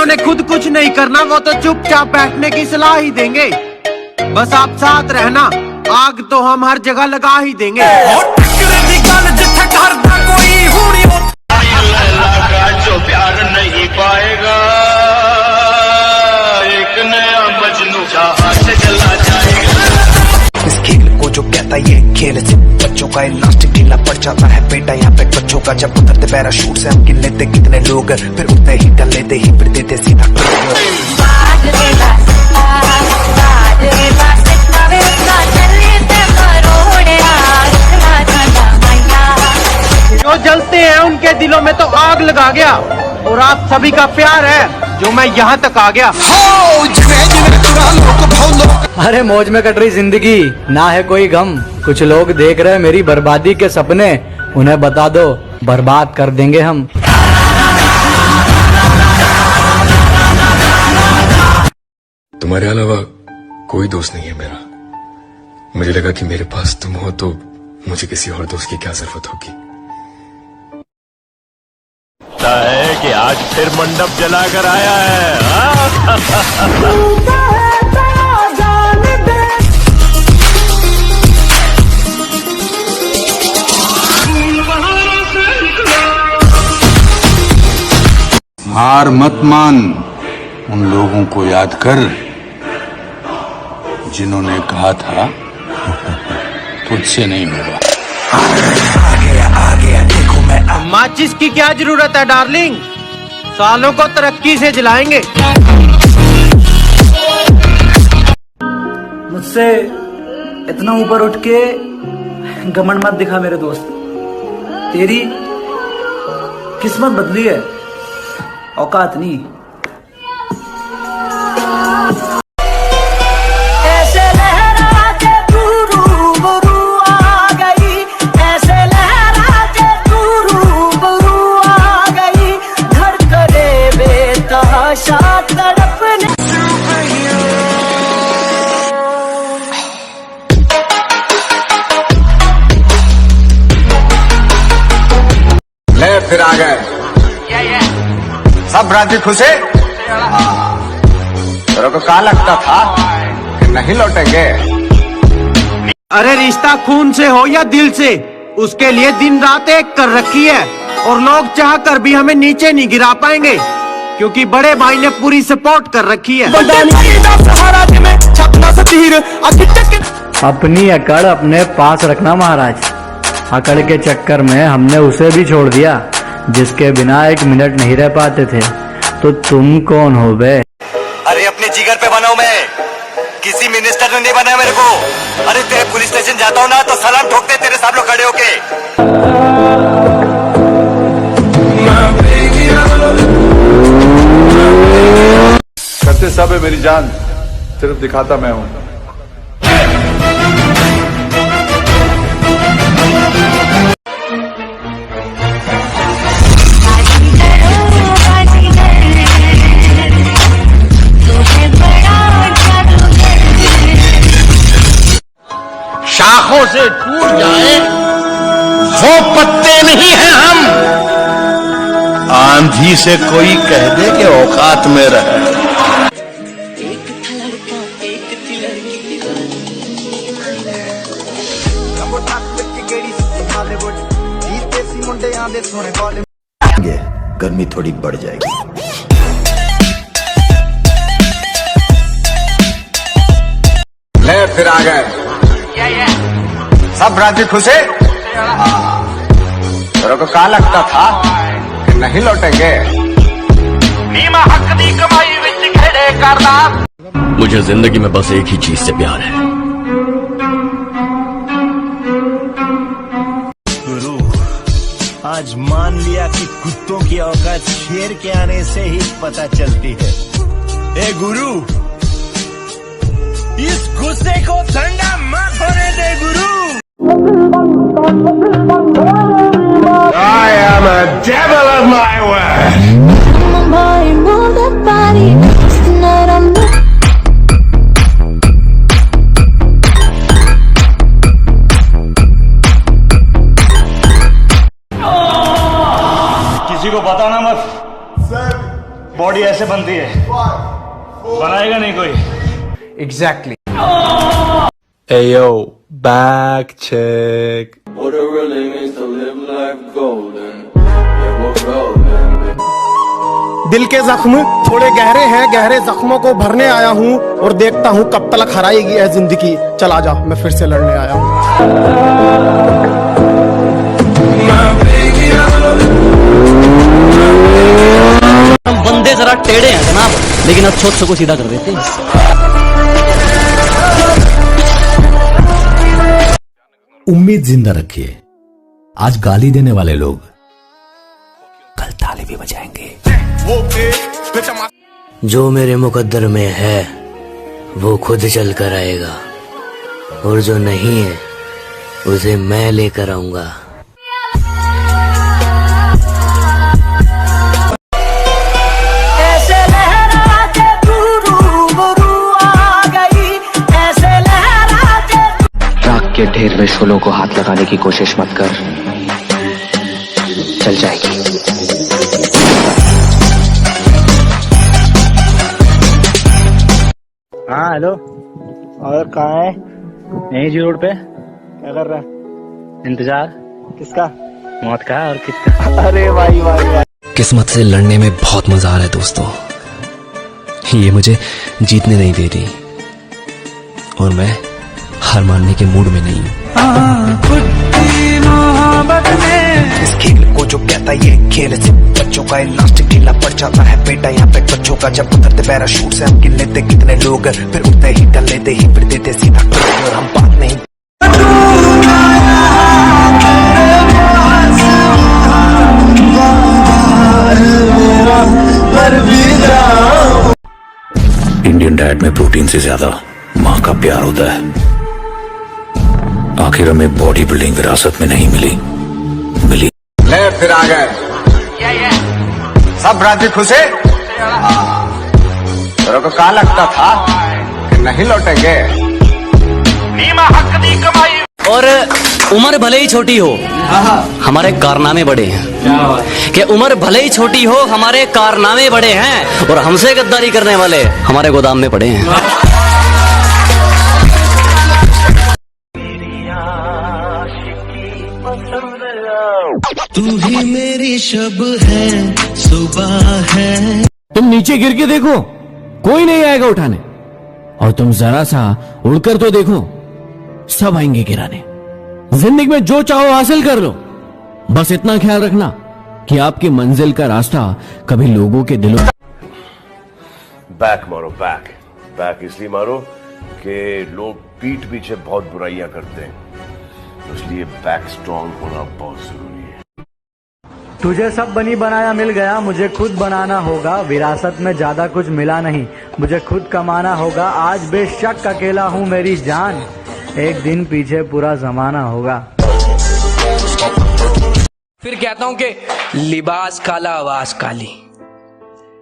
जिन्होंने खुद कुछ नहीं करना वो तो चुपचाप बैठने की सलाह ही देंगे। बस आप साथ रहना, आग तो हम हर जगह लगा ही देंगे। जो प्यार नहीं पाएगा एक नया मजनू जहां से चला जाएगा। इस खेल को जो कहता ये खेल से बच्चों का इलास्टिक ढीला पड़ जाता है बेटा यहाँ पे बच्चों का। जब उतरते पैराशूट से हम गिन लेते कितने लोग, फिर उतने ही डल लेते ही फिर देते सीधा। जो जलते हैं उनके दिलों में तो आग लगा गया, और आप सभी का प्यार है जो मैं यहाँ तक आ गया। अरे मौज में कट रही जिंदगी, ना है कोई गम। कुछ लोग देख रहे हैं मेरी बर्बादी के सपने, उन्हें बता दो बर्बाद कर देंगे हम। तुम्हारे अलावा कोई दोस्त नहीं है मेरा। मुझे लगा कि मेरे पास तुम हो तो मुझे किसी और दोस्त की क्या जरूरत होगी। है कि आज फिर मंडप जलाकर आया है। हार मत मान, उन लोगों को याद कर जिन्होंने कहा था तुझसे नहीं होगा। आ गया देखो मैं। माचिस की क्या जरूरत है डार्लिंग, सालों को तरक्की से जलाएंगे। मुझसे इतना ऊपर उठ के घमंड मत दिखा मेरे दोस्त। तेरी किस्मत बदली है, औकात नहीं। ले फिर आ गए सब राजी खुशे। तेरे को क्या लगता था कि नहीं लौटेंगे? अरे रिश्ता खून से हो या दिल से, उसके लिए दिन रात एक कर रखी है, और लोग चाह कर भी हमें नीचे नहीं गिरा पाएंगे, क्योंकि बड़े भाई ने पूरी सपोर्ट कर रखी है। अपनी अकड़ अपने पास रखना महाराज। अकड़ के चक्कर में हमने उसे भी छोड़ दिया जिसके बिना एक मिनट नहीं रह पाते थे। तो तुम कौन हो बे? अरे अपने जिगर पे बना हूं मैं, किसी मिनिस्टर ने नहीं बनाया मेरे को। अरे तेरे पुलिस स्टेशन जाता हूँ ना तो सलाम ठोकते तेरे सब लोग खड़े होके। करते सब है मेरी जान, सिर्फ दिखाता मैं हूँ। शाखों से टूट जाए वो पत्ते नहीं हैं हम। आंधी से कोई कह दे कि औकात में रहे। गर्मी थोड़ी बढ़ जाएगी। ले फिर आ गए सब राजी खुशे। तेरे को क्या लगता था कि नहीं लौटेंगे? मुझे जिंदगी में बस एक ही चीज से प्यार है। गुरु, आज मान लिया कि कुत्तों की औकात शेर के आने से ही पता चलती है। ए गुरु, इस गुस्से को ठंडा मत होने दे गुरु। I am a devil of my word. किसी को बताना मत। सर, बॉडी ऐसे बनती है, बनाएगा नहीं कोई। Exactly. Hey yo, back check. What it really means to live life golden. Yeah, we're golden. दिल के जख्म थोड़े गहरे हैं, गहरे जख्मों को भरने आया हूँ और देखता हूँ कब तक हराएगी है जिंदगी। चला जा, मैं फिर से लड़ने आया हूँ। हम बंदे जरा टेढ़े हैं जनाब, लेकिन अब सोच को सीधा कर देते हैं। उम्मीद जिंदा रखिए, आज गाली देने वाले लोग कल ताली भी बजाएंगे। जो मेरे मुकद्दर में है वो खुद चल कर आएगा, और जो नहीं है उसे मैं लेकर आऊंगा। के ढेर में शोलों को हाथ लगाने की कोशिश मत कर, चल जाएगी। हाँ हेलो, और कहाँ है? यहीं जी रोड पे। क्या कर रहा है? इंतजार किसका? मौत का और किसका? अरे भाई भाई भाई, किस्मत से लड़ने में बहुत मजा आ रहा है दोस्तों। ये मुझे जीतने नहीं दे रही और मैं हार मानने के मूड में नहीं हूँ। इस खेल को जो कहता ये खेल से बच्चों का इलास्टिक ढीला पड़ जाता है बेटा यहाँ पे बच्चों का। जब उतरते पैराशूट से हम गिन लेते कितने लोग, फिर उठते ही डल लेते ही फिर देते सीधा और हम बात नहीं। इंडियन डाइट में प्रोटीन से ज्यादा माँ का प्यार होता है। आखिर हमें बॉडी बिल्डिंग विरासत में नहीं मिली। ले फिर आ गए सब राजी खुशे। तेरे को क्या लगता था कि नहीं लौटेंगे? और उम्र भले ही छोटी हो हमारे कारनामे बड़े हैं। कि उम्र भले ही छोटी हो हमारे कारनामे बड़े हैं, और हमसे गद्दारी करने वाले हमारे गोदाम में पड़े हैं। तू ही मेरी शब है, सुबह है। तुम नीचे गिर के देखो, कोई नहीं आएगा उठाने, और तुम जरा सा उड़कर तो देखो, सब आएंगे गिराने। जिंदगी में जो चाहो हासिल कर लो, बस इतना ख्याल रखना कि आपकी मंजिल का रास्ता कभी लोगों के दिलों। बैक मारो, बैक बैक इसलिए मारो कि लोग पीठ पीछे बहुत बुराइयां करते हैं, इसलिए बैक स्ट्रांग होना बहुत जरूरी है। तुझे सब बनी बनाया मिल गया, मुझे खुद बनाना होगा। विरासत में ज्यादा कुछ मिला नहीं, मुझे खुद कमाना होगा। आज बेशक अकेला हूँ मेरी जान, एक दिन पीछे पूरा जमाना होगा। फिर कहता हूँ कि लिबास काला आवाज काली,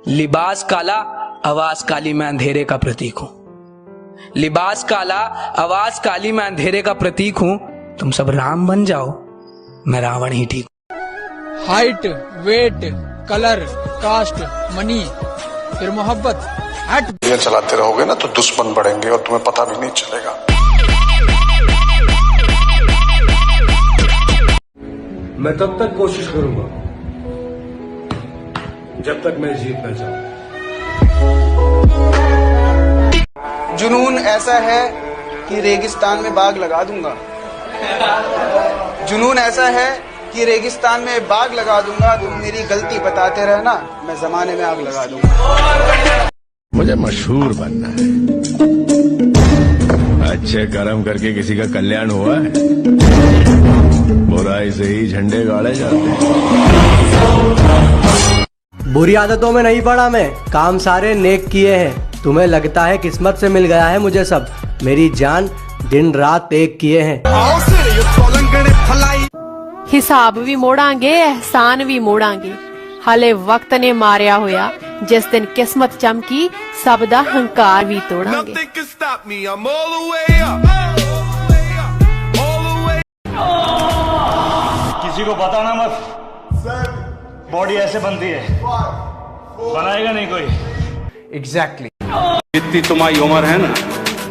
लिबास काला आवाज काली, मैं अंधेरे का प्रतीक हूँ। लिबास काला आवाज काली, मैं अंधेरे का प्रतीक हूँ। तुम सब राम बन जाओ, मैं रावण ही ठीक। Height, weight, colour, caste, money, फिर मोहब्बत, हट। ये चलाते रहोगे ना तो दुश्मन बढ़ेंगे और तुम्हें पता भी नहीं चलेगा। मैं तब तक कोशिश करूंगा जब तक मैं जीत न जाऊं। जुनून ऐसा है कि रेगिस्तान में बाग लगा दूंगा। जुनून ऐसा है कि रेगिस्तान में बाग लगा दूंगा। तुम मेरी गलती बताते रहना, मैं जमाने में आग लगा दूंगा। मुझे मशहूर बनना है। अच्छे कर्म करके किसी का कल्याण हुआ है? बुराई से ही झंडे गाड़े जाते हैं। बुरी आदतों में नहीं पड़ा मैं, काम सारे नेक किए हैं। तुम्हें लगता है किस्मत से मिल गया है मुझे सब, मेरी जान दिन रात एक किए हैं। हिसाब भी मोड़ांगे, एहसान भी मोड़ांगे। हाले वक्त ने मारिया होया, जिस दिन किस्मत चमकी सब दा हंकार भी तोड़ांगे। किसी को बताना मत, बॉडी ऐसे बनती है, बनाएगा नहीं कोई। एग्जैक्टली जितनी तुम्हारी उम्र है ना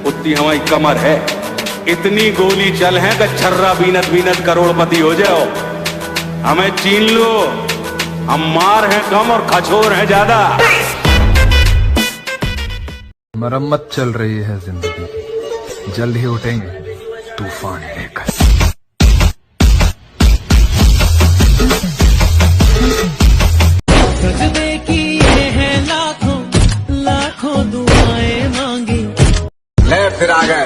उतनी हमारी कमर है। इतनी गोली चल है कि छर्रा बीनत बीनत करोड़पति हो जाओ। हमें चीन लो, हम मार हैं कम और खचोर हैं ज्यादा। मरम्मत चल रही है जिंदगी की, जल्द ही उठेंगे तूफान लेकर। लाखों दुआएं मांगी। ले फिर आ गए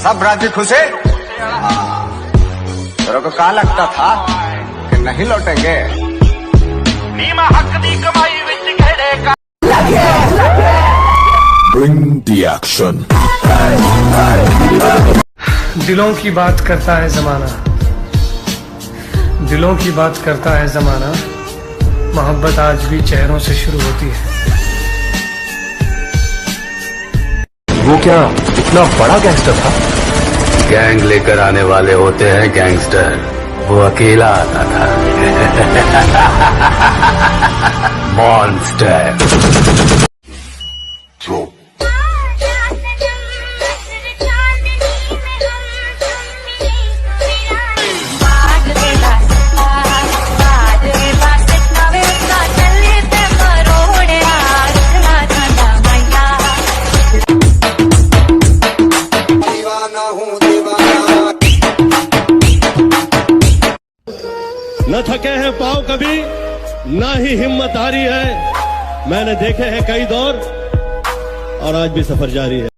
सब राजी खुशे। तेरे को कहा लगता था कि नहीं लौटेंगे। नीमा हक दी कमाई विच घेड़े का। Bring the action. दिलों की बात करता है जमाना, दिलों की बात करता है जमाना। मोहब्बत आज भी चेहरों से शुरू होती है। वो क्या इतना बड़ा गैंगस्टर था? गैंग लेकर आने वाले होते हैं गैंगस्टर, वो अकेला आता था। मॉन्स्टर। न थके हैं पाँव कभी, ना ही हिम्मत हारी है। मैंने देखे हैं कई दौर और आज भी सफर जारी है।